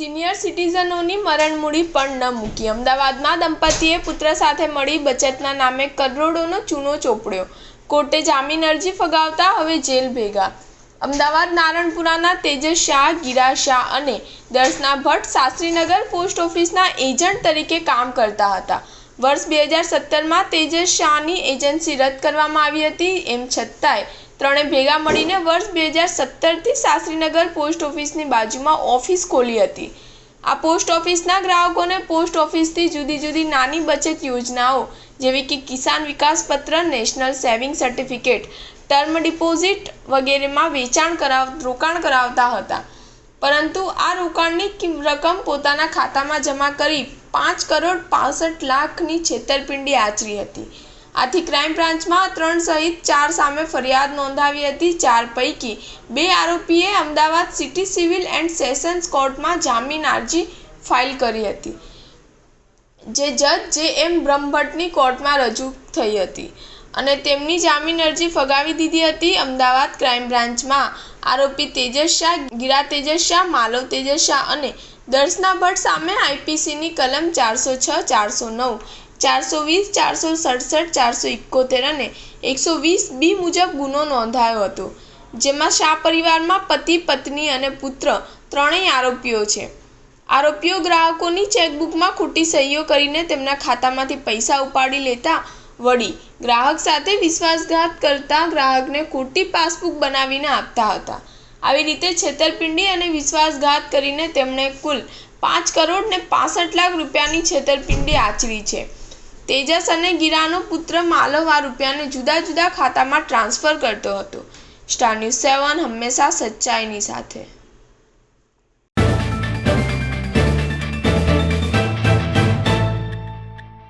Senior સિટીઝનોની મરણમૂડી પણ ન મૂકી। અમદાવાદમાં દંપતીએ પુત્ર સાથે મળી બચતના નામે કરોડોનો ચૂનો ચોપડ્યો। કોર્ટે જામીન અરજી ફગાવતા હવે જેલ ભેગા। અમદાવાદ નારણપુરાના તેજસ શાહ, ગિરા શાહ અને દર્શના ભટ્ટ શાસ્ત્રીનગર પોસ્ટ ઓફિસના એજન્ટ તરીકે કામ કરતા હતા। વર્ષ 2017માં તેજસ શાહની એજન્સી રદ કરવામાં આવી હતી। એમ છતાંય ત્રણે ભેગા મળીને વર્ષ 2017થી શાસ્ત્રીનગર પોસ્ટ ઓફિસની બાજુમાં ઓફિસ ખોલી હતી। આ પોસ્ટ ઓફિસના ગ્રાહકોને પોસ્ટ ઓફિસથી જુદી જુદી નાની બચત યોજનાઓ જેવી કે કિસાન વિકાસ પત્ર, national saving certificate, term deposit વગેરેમાં રોકાણ કરાવતા હતા, પરંતુ આ રોકાણની રકમ પોતાના ખાતામાં જમા કરી 5,65,00,000ની છેતરપિંડી આચરી હતી। આથી ક્રાઇમ બ્રાન્ચમાં 3 સહિત 4 સામે ફરિયાદ નોંધાવી હતી। 4 પૈકી 2 આરોપીએ Ahmedabad city civil and sessions કોર્ટમાં જામીન અરજી ફાઇલ કરી હતી, જે જજ જે.એમ. બ્રહ્મભટ્ટની કોર્ટમાં રજૂ થઈ હતી અને તેમની જામીન અરજી ફગાવી દીધી હતી। અમદાવાદ ક્રાઇમ બ્રાન્ચમાં આરોપી તેજસ શાહ, ગિરા તેજસ શાહ, માલવ તેજસ શાહ અને દર્શના ભટ્ટ સામે આઈપીસીની કલમ 406, 409, 420, 467, 471 અને 120B મુજબ ગુનો નોંધાયો હતો, જેમાં શાહ પરિવારમાં પતિ, પત્ની અને પુત્ર ત્રણેય આરોપીઓ છે। આરોપીઓ ગ્રાહકોની ચેકબુકમાં ખોટી સહીઓ કરીને તેમના ખાતામાંથી પૈસા ઉપાડી લેતા વળી ગ્રાહક સાથે વિશ્વાસઘાત કરતા ગ્રાહકને ખોટી પાસબુક બનાવીને આપતા હતા। આવી રીતે છેતરપિંડી અને વિશ્વાસઘાત કરીને તેમણે કુલ 5,65,00,000 રૂપિયાની છેતરપિંડી આચરી છે। તેજસ અને ગિરાનો પુત્ર માલવ આ રૂપિયાને જુદા જુદા ખાતામાં ટ્રાન્સફર કરતો હતો। સ્ટાર ન્યૂઝ 7 હંમેશા સચ્ચાઈની સાથે।